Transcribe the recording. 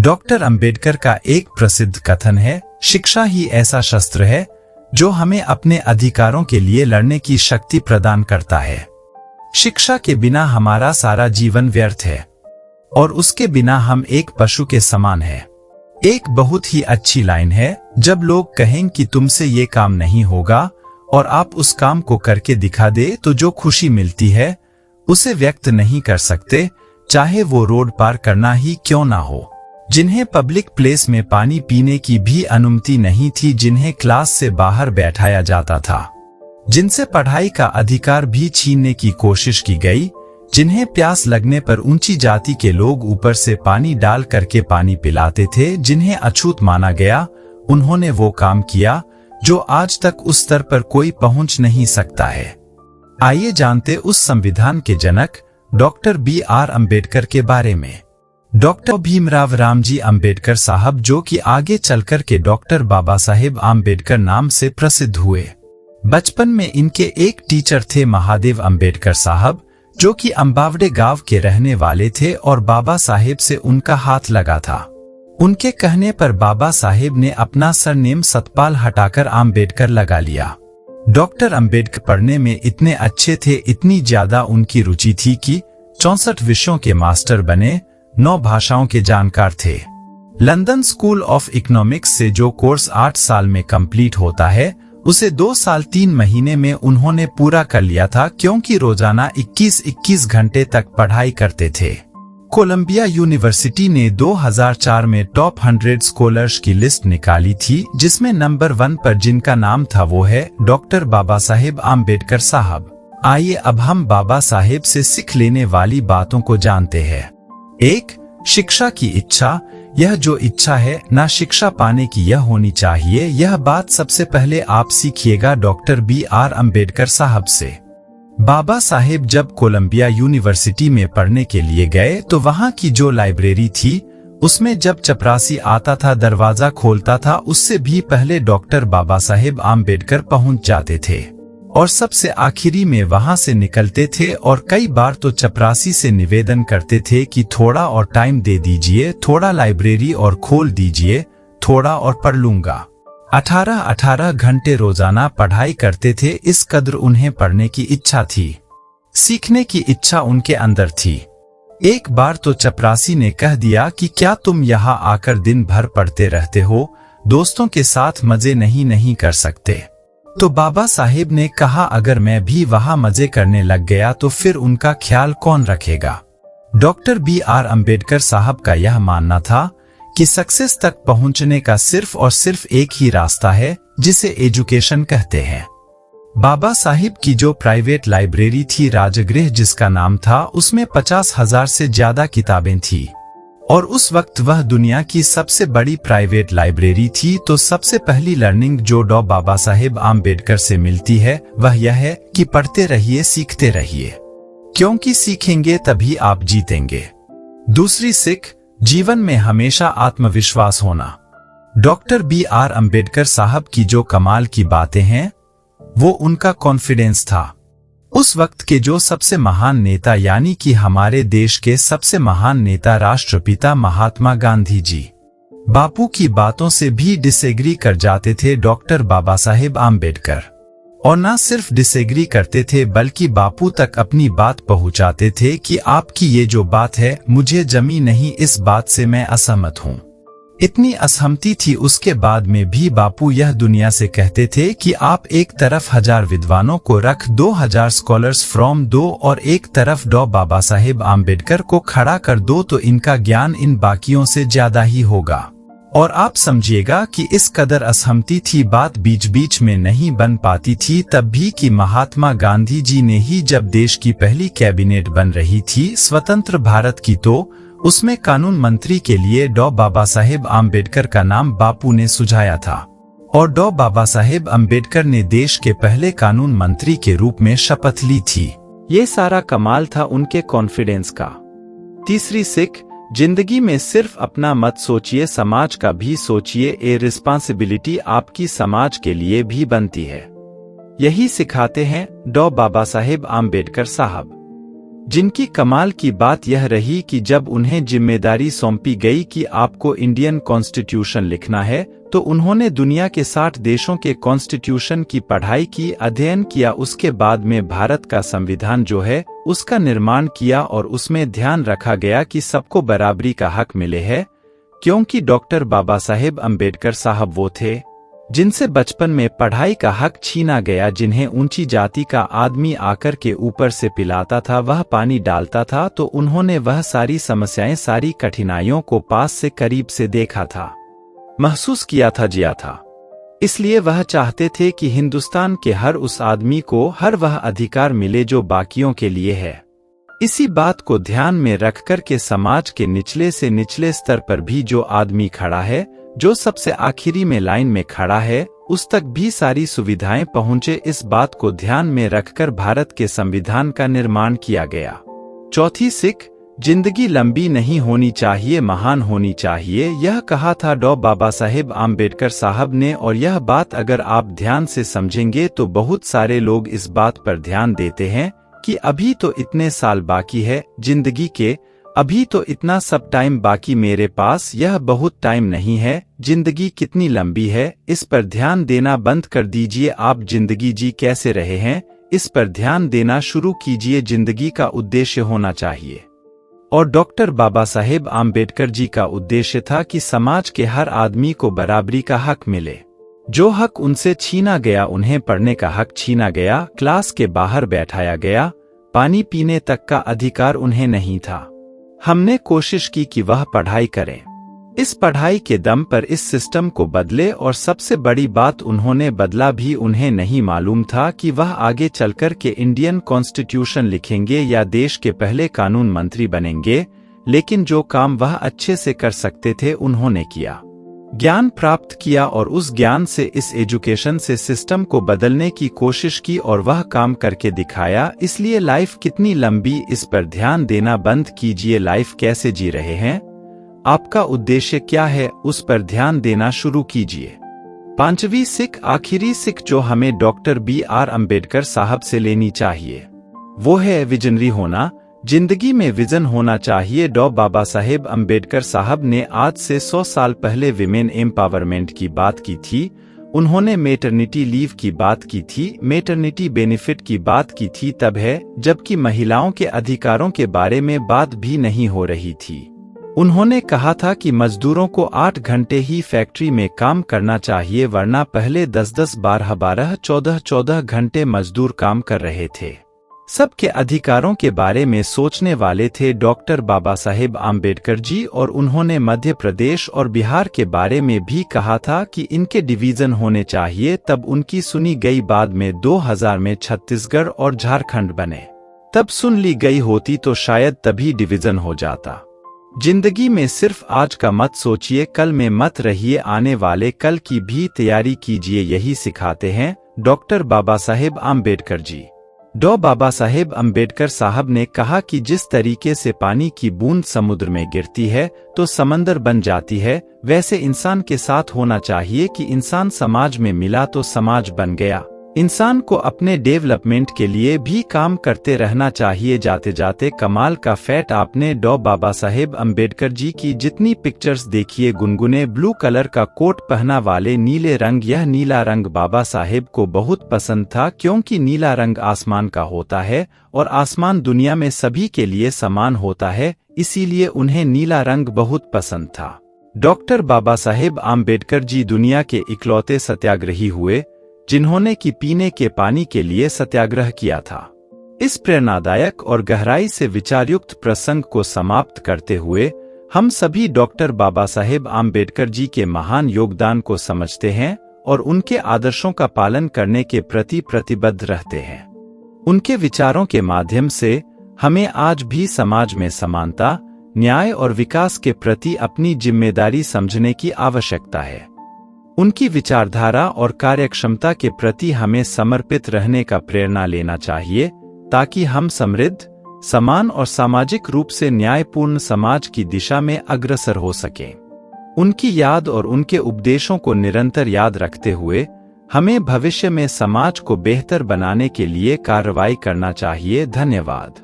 Doctor Ambedkar का एक प्रसिद्ध कथन है, शिक्षा ही ऐसा शस्त्र है जो हमें अपने अधिकारों के लिए लड़ने की शक्ति प्रदान करता है। शिक्षा के बिना हमारा सारा जीवन व्यर्थ है और उसके बिना हम एक पशु के समान हैं। एक बहुत ही अच्छी लाइन है, जब लोग कहें कि तुमसे ये काम नहीं होगा और आप उस काम को करके दिखा दे तो जो खुशी मिलती है उसे व्यक्त नहीं कर सकते, चाहे वो रोड पार करना ही क्यों ना हो। जिन्हें पब्लिक प्लेस में पानी पीने की भी अनुमति नहीं थी, जिन्हें क्लास से बाहर बैठाया जाता था, जिनसे पढ़ाई का अधिकार भी छीनने की कोशिश की गई, जिन्हें प्यास लगने पर ऊंची जाति के लोग ऊपर से पानी डाल करके पानी पिलाते थे, जिन्हें अछूत माना गया, उन्होंने वो काम किया जो आज तक उस स्तर पर कोई पहुंच नहीं सकता है। आइए जानते उस संविधान के जनक डॉक्टर B.R. अम्बेडकर के बारे में। डॉक्टर भीमराव रामजी अम्बेडकर साहब, जो कि आगे चलकर के डॉक्टर बाबा साहेब अम्बेडकर नाम से प्रसिद्ध हुए। बचपन में इनके एक टीचर थे महादेव अम्बेडकर साहब, जो कि अम्बावड़े गांव के रहने वाले थे और बाबा साहेब से उनका हाथ लगा था। उनके कहने पर बाबा साहेब ने अपना सरनेम सतपाल हटाकर अम्बेडकर लगा लिया। डॉक्टर अम्बेडकर पढ़ने में इतने अच्छे थे, इतनी ज्यादा उनकी रुचि थी कि 64 विषयों के मास्टर बने, 9 भाषाओं के जानकार थे। लंदन स्कूल ऑफ इकोनॉमिक्स से जो कोर्स 8 साल में कंप्लीट होता है, उसे 2 साल 3 महीने में उन्होंने पूरा कर लिया था, क्योंकि रोजाना 21-21 घंटे तक पढ़ाई करते थे। कोलंबिया यूनिवर्सिटी ने 2004 में टॉप 100 स्कॉलर्स की लिस्ट निकाली थी, जिसमें नंबर 1 पर जिनका नाम था वो है डॉक्टर बाबा साहेब अम्बेडकर साहब। आइए अब हम बाबा साहेब से सीख लेने वाली बातों को जानते हैं। 1. शिक्षा की इच्छा। यह जो इच्छा है ना शिक्षा पाने की, यह होनी चाहिए। यह बात सबसे पहले आप सीखिएगा डॉक्टर B.R. अम्बेडकर साहब से। बाबा साहेब जब कोलंबिया यूनिवर्सिटी में पढ़ने के लिए गए तो वहां की जो लाइब्रेरी थी, उसमें जब चपरासी आता था, दरवाजा खोलता था, उससे भी पहले डॉक्टर बाबा साहेब अम्बेडकर पहुंच जाते थे और सबसे आखिरी में वहां से निकलते थे। और कई बार तो चपरासी से निवेदन करते थे कि थोड़ा और टाइम दे दीजिए, थोड़ा लाइब्रेरी और खोल दीजिए, थोड़ा और पढ़ लूंगा। 18 घंटे रोजाना पढ़ाई करते थे, इस कदर उन्हें पढ़ने की इच्छा थी, सीखने की इच्छा उनके अंदर थी। एक बार तो चपरासी ने कह दिया कि क्या तुम यहाँ आकर दिन भर पढ़ते रहते हो, दोस्तों के साथ मजे नहीं कर सकते? तो बाबा साहेब ने कहा, अगर मैं भी वहां मजे करने लग गया तो फिर उनका ख्याल कौन रखेगा? Doctor B.R. अम्बेडकर साहब का यह मानना था कि सक्सेस तक पहुंचने का सिर्फ और सिर्फ एक ही रास्ता है, जिसे एजुकेशन कहते हैं। बाबा साहिब की जो प्राइवेट लाइब्रेरी थी, राजगृह जिसका नाम था, उसमें 50,000 से ज्यादा किताबें थी और उस वक्त वह दुनिया की सबसे बड़ी प्राइवेट लाइब्रेरी थी। तो सबसे पहली लर्निंग जो बाबा साहेब अम्बेडकर से मिलती है वह यह है कि पढ़ते रहिए, सीखते रहिए, क्योंकि सीखेंगे तभी आप जीतेंगे। दूसरी सीख, जीवन में हमेशा आत्मविश्वास होना। Doctor B.R. अम्बेडकर साहब की जो कमाल की बातें हैं वो उनका कॉन्फिडेंस था। उस वक्त के जो सबसे महान नेता, यानी कि हमारे देश के सबसे महान नेता राष्ट्रपिता महात्मा गांधी जी, बापू की बातों से भी डिसएग्री कर जाते थे डॉक्टर बाबा साहेब अम्बेडकर। और न सिर्फ डिसएग्री करते थे बल्कि बापू तक अपनी बात पहुंचाते थे कि आपकी ये जो बात है मुझे जमी नहीं, इस बात से मैं असहमत हूँ। इतनी असहमति थी, उसके बाद में भी बापू यह दुनिया से कहते थे कि आप एक तरफ 1000 विद्वानों को रख 2000 स्कॉलर्स फ्रॉम दो और एक तरफ बाबा साहेब अम्बेडकर को खड़ा कर दो, तो इनका ज्ञान इन बाकियों से ज्यादा ही होगा। और आप समझिएगा कि इस कदर असहमति थी, बात बीच बीच में नहीं बन पाती थी, तब भी कि महात्मा गांधी जी ने ही जब देश की पहली कैबिनेट बन रही थी स्वतंत्र भारत की, तो उसमें कानून मंत्री के लिए बाबा साहेब अम्बेडकर का नाम बापू ने सुझाया था और बाबा साहेब अम्बेडकर ने देश के पहले कानून मंत्री के रूप में शपथ ली थी। ये सारा कमाल था उनके कॉन्फिडेंस का। तीसरी सीख, जिंदगी में सिर्फ अपना मत सोचिए, समाज का भी सोचिए। ए रिस्पांसिबिलिटी आपकी समाज के लिए भी बनती है। यही सिखाते हैं बाबा साहेब अम्बेडकर साहब। जिनकी कमाल की बात यह रही कि जब उन्हें जिम्मेदारी सौंपी गई कि आपको इंडियन कॉन्स्टिट्यूशन लिखना है, तो उन्होंने दुनिया के 60 देशों के कॉन्स्टिट्यूशन की पढ़ाई की, अध्ययन किया। उसके बाद में भारत का संविधान जो है उसका निर्माण किया और उसमें ध्यान रखा गया कि सबको बराबरी का हक मिले है, क्योंकि डॉक्टर बाबा साहेब अम्बेडकर साहब वो थे जिनसे बचपन में पढ़ाई का हक छीना गया, जिन्हें ऊंची जाति का आदमी आकर के ऊपर से पिलाता था, वह पानी डालता था, तो उन्होंने वह सारी समस्याएं, सारी कठिनाइयों को पास से करीब से देखा था, महसूस किया था, जिया था। इसलिए वह चाहते थे कि हिंदुस्तान के हर उस आदमी को हर वह अधिकार मिले जो बाकियों के लिए है। इसी बात को ध्यान में रखकर के समाज के निचले से निचले स्तर पर भी जो आदमी खड़ा है, जो सबसे आखिरी में लाइन में खड़ा है, उस तक भी सारी सुविधाएं पहुंचे, इस बात को ध्यान में रखकर भारत के संविधान का निर्माण किया गया। चौथी सिख, जिंदगी लंबी नहीं होनी चाहिए, महान होनी चाहिए, यह कहा था डॉ बाबा साहेब आम्बेडकर साहब ने। और यह बात अगर आप ध्यान से समझेंगे तो बहुत सारे लोग इस बात पर ध्यान देते हैं कि अभी तो इतने साल बाकी है जिंदगी के, अभी तो इतना सब टाइम बाकी मेरे पास, यह बहुत टाइम नहीं है, जिंदगी कितनी लंबी है, इस पर ध्यान देना बंद कर दीजिए। आप जिंदगी जी कैसे रहे हैं, इस पर ध्यान देना शुरू कीजिए। जिंदगी का उद्देश्य होना चाहिए। और डॉक्टर बाबा साहेब आम्बेडकर जी का उद्देश्य था कि समाज के हर आदमी को बराबरी का हक मिले। जो हक उनसे छीना गया, उन्हें पढ़ने का हक छीना गया, क्लास के बाहर बैठाया गया, पानी पीने तक का अधिकार उन्हें नहीं था। हमने कोशिश की कि वह पढ़ाई करें, इस पढ़ाई के दम पर इस सिस्टम को बदले, और सबसे बड़ी बात उन्होंने बदला भी। उन्हें नहीं मालूम था कि वह आगे चलकर के इंडियन कॉन्स्टिट्यूशन लिखेंगे या देश के पहले कानून मंत्री बनेंगे, लेकिन जो काम वह अच्छे से कर सकते थे उन्होंने किया, ज्ञान प्राप्त किया, और उस ज्ञान से, इस एजुकेशन से सिस्टम को बदलने की कोशिश की, और वह काम करके दिखाया। इसलिए लाइफ कितनी लंबी, इस पर ध्यान देना बंद कीजिए। लाइफ कैसे जी रहे हैं, आपका उद्देश्य क्या है, उस पर ध्यान देना शुरू कीजिए। पांचवी सिख, आखिरी सिख जो हमें डॉक्टर BR अम्बेडकर साहब से लेनी चाहिए, वो है विजनरी होना। जिंदगी में विजन होना चाहिए। डॉ बाबा साहेब अम्बेडकर साहब ने आज से 100 साल पहले विमेन एम्पावरमेंट की बात की थी। उन्होंने मेटर्निटी लीव की बात की थी, मेटर्निटी बेनिफिट की बात की थी, तब है जबकि महिलाओं के अधिकारों के बारे में बात भी नहीं हो रही थी। उन्होंने कहा था कि मजदूरों को 8 घंटे ही फैक्ट्री में काम करना चाहिए, वरना पहले 10-10, 12-12, 14-14 घंटे मजदूर काम कर रहे थे। सबके अधिकारों के बारे में सोचने वाले थे डॉक्टर बाबा साहेब आम्बेडकर जी, और उन्होंने मध्य प्रदेश और बिहार के बारे में भी कहा था कि इनके डिवीजन होने चाहिए। तब उनकी सुनी गई, बाद में 2000 में छत्तीसगढ़ और झारखंड बने, तब सुन ली गई होती तो शायद तभी डिवीजन हो जाता। जिंदगी में सिर्फ आज का मत सोचिए, कल में मत रहिए, आने वाले कल की भी तैयारी कीजिए, यही सिखाते हैं डॉक्टर बाबा साहेब आम्बेडकर जी। डॉ बाबा साहेब अम्बेडकर साहब ने कहा कि जिस तरीके से पानी की बूंद समुद्र में गिरती है तो समंदर बन जाती है, वैसे इंसान के साथ होना चाहिए कि इंसान समाज में मिला तो समाज बन गया। इंसान को अपने डेवलपमेंट के लिए भी काम करते रहना चाहिए। जाते जाते कमाल का फैक्ट, आपने डॉ बाबा साहेब अम्बेडकर जी की जितनी पिक्चर्स देखिए, गुनगुने ब्लू कलर का कोट पहना वाले, नीले रंग, यह नीला रंग बाबा साहेब को बहुत पसंद था, क्योंकि नीला रंग आसमान का होता है और आसमान दुनिया में सभी के लिए समान होता है, इसीलिए उन्हें नीला रंग बहुत पसंद था। डॉक्टर बाबा साहेब आम्बेडकर जी दुनिया के इकलौते सत्याग्रही हुए जिन्होंने कि पीने के पानी के लिए सत्याग्रह किया था। इस प्रेरणादायक और गहराई से विचारयुक्त प्रसंग को समाप्त करते हुए हम सभी डॉक्टर बाबा साहेब आम्बेडकर जी के महान योगदान को समझते हैं और उनके आदर्शों का पालन करने के प्रति प्रतिबद्ध रहते हैं। उनके विचारों के माध्यम से हमें आज भी समाज में समानता, न्याय और विकास के प्रति अपनी जिम्मेदारी समझने की आवश्यकता है। उनकी विचारधारा और कार्यक्षमता के प्रति हमें समर्पित रहने का प्रेरणा लेना चाहिए, ताकि हम समृद्ध, समान और सामाजिक रूप से न्यायपूर्ण समाज की दिशा में अग्रसर हो सकें। उनकी याद और उनके उपदेशों को निरंतर याद रखते हुए हमें भविष्य में समाज को बेहतर बनाने के लिए कार्रवाई करना चाहिए। धन्यवाद।